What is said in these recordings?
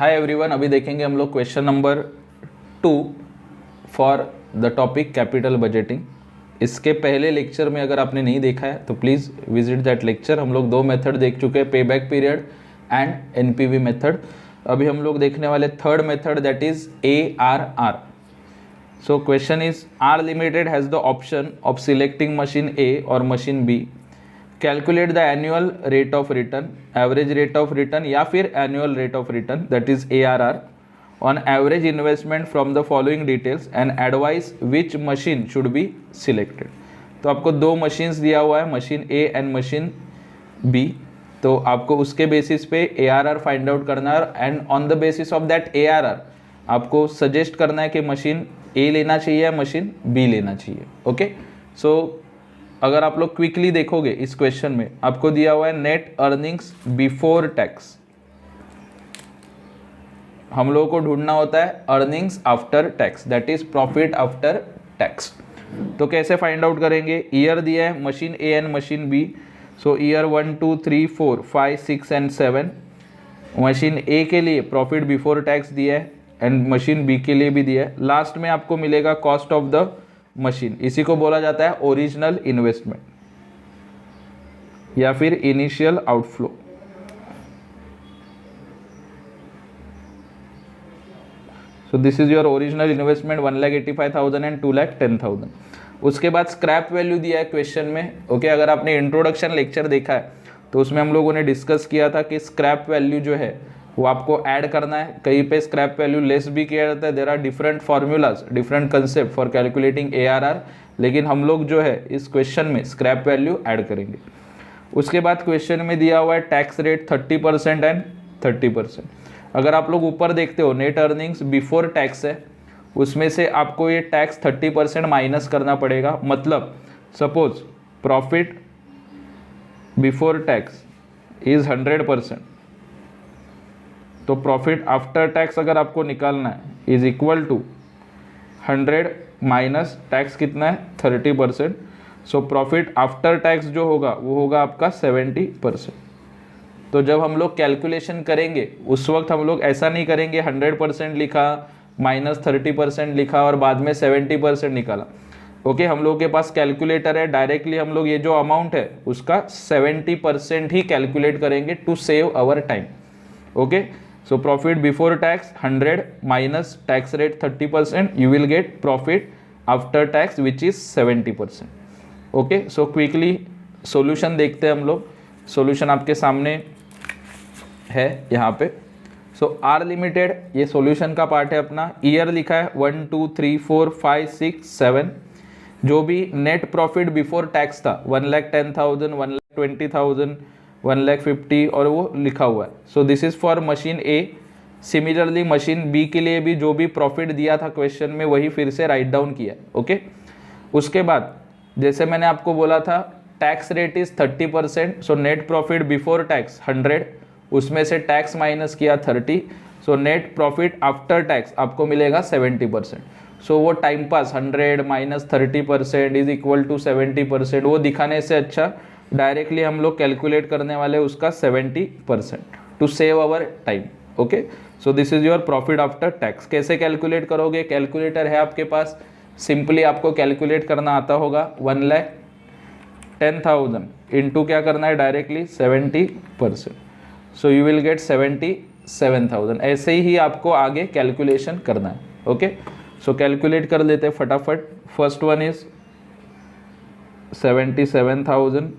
Hi everyone, अभी देखेंगे हम लोग question number 2 for the topic capital budgeting. इसके पहले लेक्चर में अगर आपने नहीं देखा है तो प्लीज़ विजिट दैट लेक्चर। हम लोग दो मेथड देख चुके हैं, payback period and NPV method. अभी हम लोग देखने वाले third method, that is ARR। So question is R Limited has the option of selecting machine A or machine B. Calculate the annual rate of return, average rate of return या फिर annual rate of return, that is ARR on average investment from the following details and advise which machine should be selected. तो आपको दो machines दिया हुआ है, machine A and machine B. तो आपको उसके बेसिस पे ARR फाइंड आउट करना है and on the basis of that ARR आपको सजेस्ट करना है कि मशीन ए लेना चाहिए या मशीन बी लेना चाहिए। ओके, सो अगर आप लोग क्विकली देखोगे इस क्वेश्चन में आपको दिया हुआ है नेट अर्निंग्स बिफोर टैक्स। हम लोगों को ढूंढना होता है earnings after tax, that is profit after tax. तो कैसे फाइंड आउट करेंगे? ईयर दिया है machine A and machine B. So year 1 2 3 4 5 6 and 7। Machine A के लिए प्रॉफिट बिफोर टैक्स दिया है एंड मशीन बी के लिए भी दिया है। लास्ट में आपको मिलेगा कॉस्ट ऑफ द मशीन। इसी को बोला जाता है ओरिजिनल इन्वेस्टमेंट या फिर initial outflow. So this is your original investment 1,85,000 and 2,10,000। उसके बाद स्क्रैप वैल्यू दिया है क्वेश्चन में। ओके, अगर आपने इंट्रोडक्शन लेक्चर देखा है तो उसमें हम लोगों ने डिस्कस किया था कि स्क्रैप वैल्यू जो है वो आपको ऐड करना है। कहीं पे स्क्रैप वैल्यू लेस भी किया जाता है। There are different formulas, different concept for calculating ARR, लेकिन हम लोग जो है इस क्वेश्चन में स्क्रैप वैल्यू ऐड करेंगे। उसके बाद क्वेश्चन में दिया हुआ है टैक्स रेट 30% एंड 30%। अगर आप लोग ऊपर देखते हो नेट अर्निंग्स बिफोर टैक्स है, उसमें से आपको ये टैक्स 30% माइनस करना पड़ेगा। मतलब suppose profit before tax is 100%, तो प्रॉफिट आफ्टर टैक्स अगर आपको निकालना है is equal to 100 minus tax कितना है 30%। सो प्रॉफिट आफ्टर टैक्स जो होगा वो होगा आपका 70%। तो जब हम लोग कैलकुलेशन करेंगे उस वक्त हम लोग ऐसा नहीं करेंगे 100% लिखा माइनस 30% लिखा और बाद में 70% निकाला। ओके, हम लोगों के पास कैलकुलेटर है, डायरेक्टली हम लोग ये जो अमाउंट है उसका 70% ही कैलकुलेट करेंगे to save our time. Okay, so profit before tax 100 minus tax rate 30%, you will get profit after tax which is 70%. okay, so quickly solution देखते हैं हम लोग। solution आपके सामने है यहाँ पे। so R limited ये solution का पार्ट है अपना। ईयर लिखा है 1 2 3 4 5 6 7। जो भी नेट प्रॉफिट बिफोर टैक्स था 1,10,000 1,20,000 1,50,000 और वो लिखा हुआ है। So this is for machine A. Similarly machine B के लिए भी जो भी प्रॉफिट दिया था क्वेश्चन में वही फिर से राइट डाउन किया। ओके, उसके बाद जैसे मैंने आपको बोला था tax rate is 30%। So net profit before tax 100, उसमें से टैक्स माइनस किया 30। So net profit after tax आपको मिलेगा 70%। सो वो time pass 100 minus 30% is equal to 70%, वो दिखाने से अच्छा डायरेक्टली हम लोग कैलकुलेट करने वाले उसका 70% to save our time. Okay, so this is your profit after tax. कैसे कैलकुलेट करोगे? कैलकुलेटर है आपके पास, सिंपली आपको कैलकुलेट करना आता होगा। 1,10,000 इंटू क्या करना है directly 70%। So you will get 77,000। ऐसे ही आपको आगे कैलकुलेशन करना है। ओके, सो कैलकुलेट कर लेते हैं फटाफट। फर्स्ट वन इज 77,000,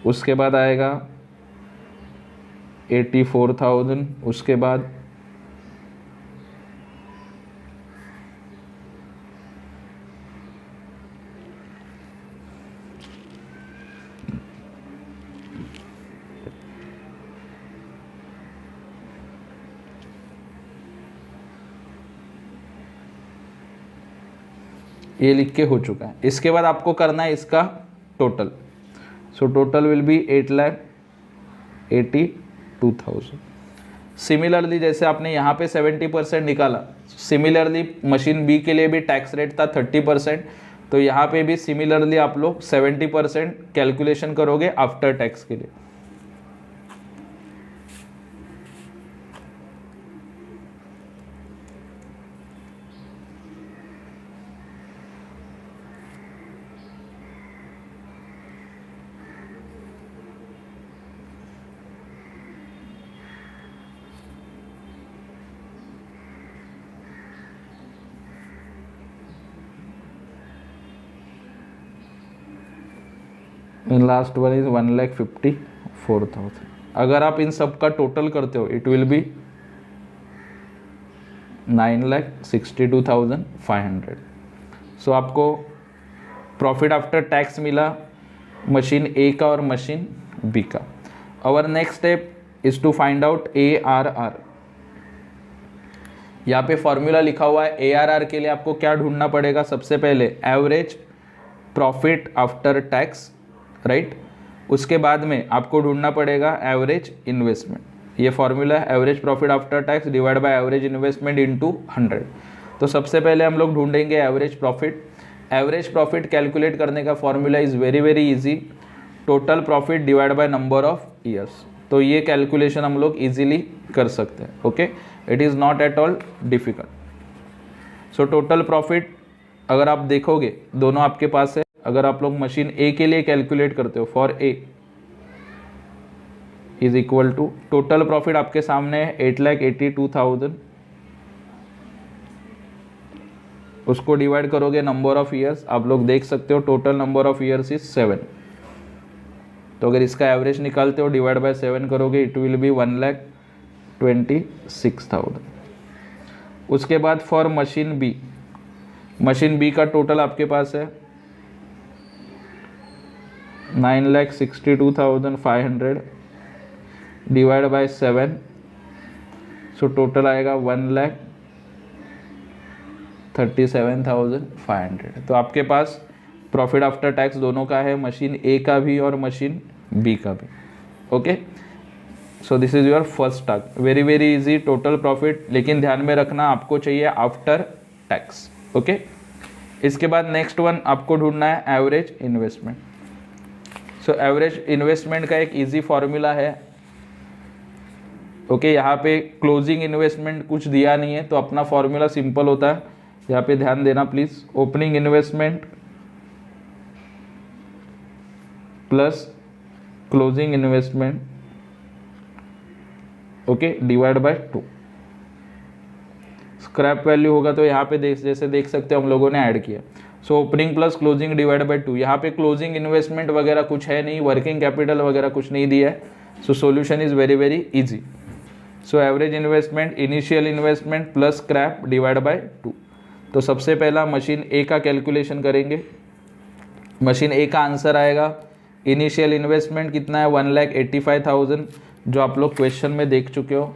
उसके बाद आएगा 84,000, उसके बाद ये लिख के हो चुका है। इसके बाद आपको करना है इसका total. So total will be 8,82,000। Similarly जैसे आपने यहाँ पे 70% निकाला, सिमिलरली मशीन बी के लिए भी टैक्स रेट था 30%, तो यहाँ पे भी सिमिलरली आप लोग 70% कैलकुलेशन करोगे आफ्टर टैक्स के लिए। Last one is 1,54,000। अगर आप इन सब का टोटल करते हो इट विल बी 9,62,500। सो आपको प्रॉफिट आफ्टर टैक्स मिला मशीन ए का और मशीन बी का। Our next step is to find out ARR। यहाँ पे फॉर्मूला लिखा हुआ है। ARR के लिए आपको क्या ढूंढना पड़ेगा? सबसे पहले average profit after tax, right. उसके बाद में आपको ढूंढना पड़ेगा एवरेज इन्वेस्टमेंट। ये फॉर्मूला है average profit after tax divide by average investment into 100। तो सबसे पहले हम लोग ढूंढेंगे average profit. Average profit calculate करने का formula is very very easy, total profit divide by number of years. तो ये कैलकुलेशन हम लोग इजीली कर सकते हैं। Okay, it is not at all difficult. So total profit अगर आप देखोगे दोनों आपके पास है। अगर आप लोग मशीन ए के लिए कैलकुलेट करते हो, for A is equal to total profit आपके सामने है 8,82,000, उसको डिवाइड करोगे नंबर ऑफ ईयर्स। आप लोग देख सकते हो total number of years is 7। तो अगर इसका एवरेज निकालते हो डिवाइड बाय 7 करोगे इट विल बी 1,26,000। उसके बाद for machine B, machine B का टोटल आपके पास है 9,62,500 डिवाइड बाय 7। सो टोटल आएगा 1,37,500। तो आपके पास प्रॉफिट आफ्टर टैक्स दोनों का है, मशीन ए का भी और मशीन बी का भी। Okay, so this is your first task, very very easy total profit. लेकिन ध्यान में रखना आपको चाहिए आफ्टर टैक्स। ओके, इसके बाद नेक्स्ट वन आपको ढूंढना है average investment. So average investment का एक इजी फॉर्मूला है। ओके, यहाँ पे क्लोजिंग इन्वेस्टमेंट कुछ दिया नहीं है तो अपना फॉर्मूला सिंपल होता है। यहाँ पे ध्यान देना please, opening investment plus closing investment, okay, divide by 2। Scrap value होगा तो यहाँ पे जैसे देख सकते हो हम लोगों ने ऐड किया। So opening plus closing divide by 2। यहाँ पे क्लोजिंग इन्वेस्टमेंट वगैरह कुछ है नहीं, वर्किंग कैपिटल वगैरह कुछ नहीं दिया है। So solution is very very easy. So average investment initial investment plus scrap divide by 2। तो सबसे पहला मशीन ए का कैलकुलेशन करेंगे। मशीन ए का आंसर आएगा इनिशियल इन्वेस्टमेंट कितना है 1,85,000, जो आप लोग क्वेश्चन में देख चुके हो।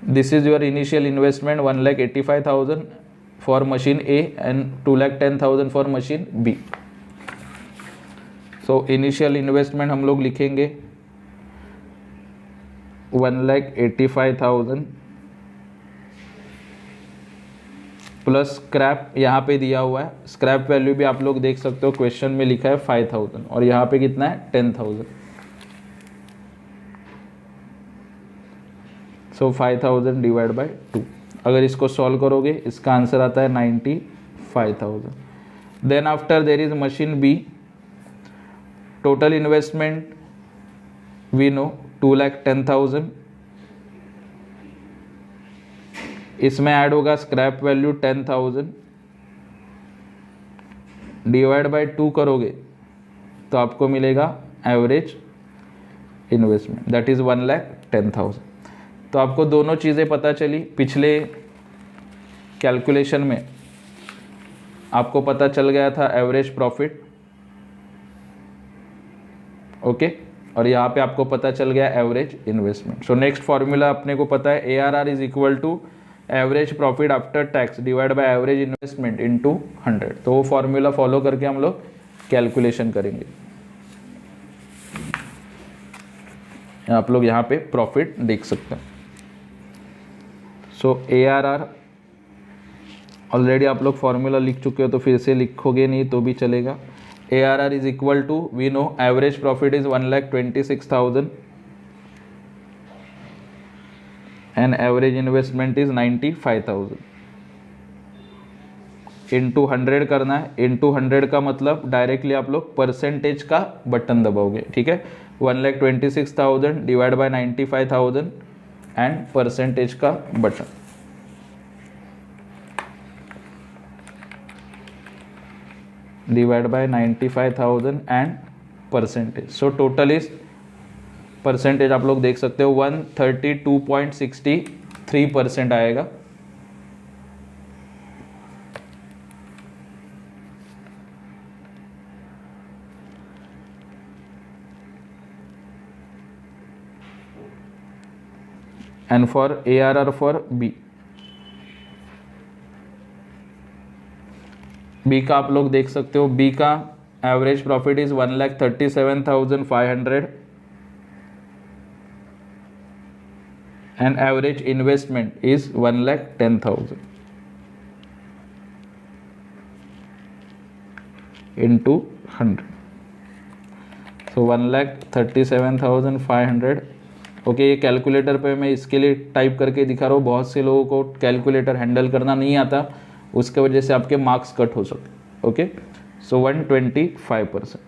This is your initial investment 1,85,000 for machine A and 2,10,000 for machine B. So initial investment हम लोग लिखेंगे 1,85,000 प्लस स्क्रैप यहाँ पे दिया हुआ है। स्क्रैप वैल्यू भी आप लोग देख सकते हो क्वेश्चन में लिखा है 5,000 और यहाँ पे कितना है 10,000। सो 5,000 डिवाइड बाय 2। अगर इसको सॉल्व करोगे इसका आंसर आता है 95,000। Then after there is machine B, total investment we know 2,10,000। इसमें ऐड होगा स्क्रैप वैल्यू 10,000 डिवाइड बाय 2 करोगे तो आपको मिलेगा एवरेज इन्वेस्टमेंट दैट इज 1,10,000। तो आपको दोनों चीज़ें पता चली। पिछले कैलकुलेशन में आपको पता चल गया था एवरेज प्रॉफिट, ओके, और यहाँ पे आपको पता चल गया average investment. So next formula अपने को पता है ARR is equal to average profit after tax divide by average investment into 100। तो वो फॉर्मूला फॉलो करके हम लोग कैलकुलेशन करेंगे। आप लोग यहाँ पे प्रॉफिट देख सकते हैं। सो ARR ऑलरेडी आप लोग फॉर्मूला लिख चुके हो तो फिर से लिखोगे नहीं तो भी चलेगा। ARR is equal to we know average profit is 1,26,000 and average investment is 95,000 into 100 करना है। इंटू 100 का मतलब डायरेक्टली आप लोग परसेंटेज का बटन दबाओगे, ठीक है। 1,26,000 डिवाइड बाय 95,000 एंड परसेंटेज का button. Divide by 95,000 and percentage. So total is percentage आप लोग देख सकते हो 132.63% आएगा। And for ARR for B का आप लोग देख सकते हो, बी का average profit is 1,37,500 and average investment is 1,10,000 into 100, so 1,37,500। Okay, ये कैलकुलेटर पे मैं इसके लिए टाइप करके दिखा रहा हूँ, बहुत से लोगों को कैलकुलेटर हैंडल करना नहीं आता, उसके वजह से आपके मार्क्स कट हो सकते। ओके, सो 125%।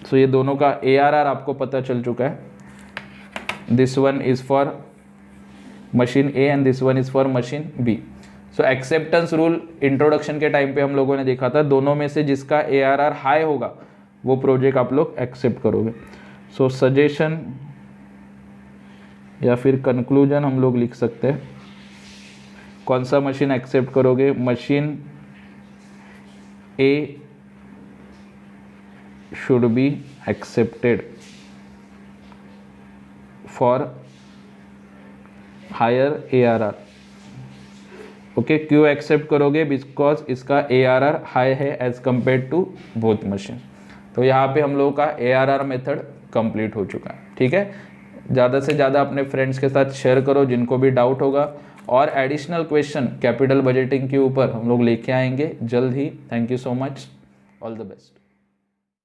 सो ये दोनों का ARR आपको पता चल चुका है। This one is for machine A and this one is for machine B। So acceptance rule introduction के टाइम पे हम लोगों ने देखा था, दोनों में से जिसका ARR हाई होगा वो प्रोजेक्ट आप लोग एक्सेप्ट करोगे। सो सजेशन या फिर कंक्लूजन हम लोग लिख सकते हैं, कौन सा मशीन एक्सेप्ट करोगे? Machine A should be accepted for higher ARR। ओके, क्यों एक्सेप्ट करोगे? बिकॉज इसका ARR हाई है as compare to both machine. तो यहाँ पे हम लोगों का ARR मेथड कंप्लीट हो चुका है। ठीक है, ज़्यादा से ज़्यादा अपने फ्रेंड्स के साथ शेयर करो जिनको भी डाउट होगा, और एडिशनल क्वेश्चन कैपिटल बजटिंग के ऊपर हम लोग लेके आएंगे जल्द ही। Thank you so much, all the best.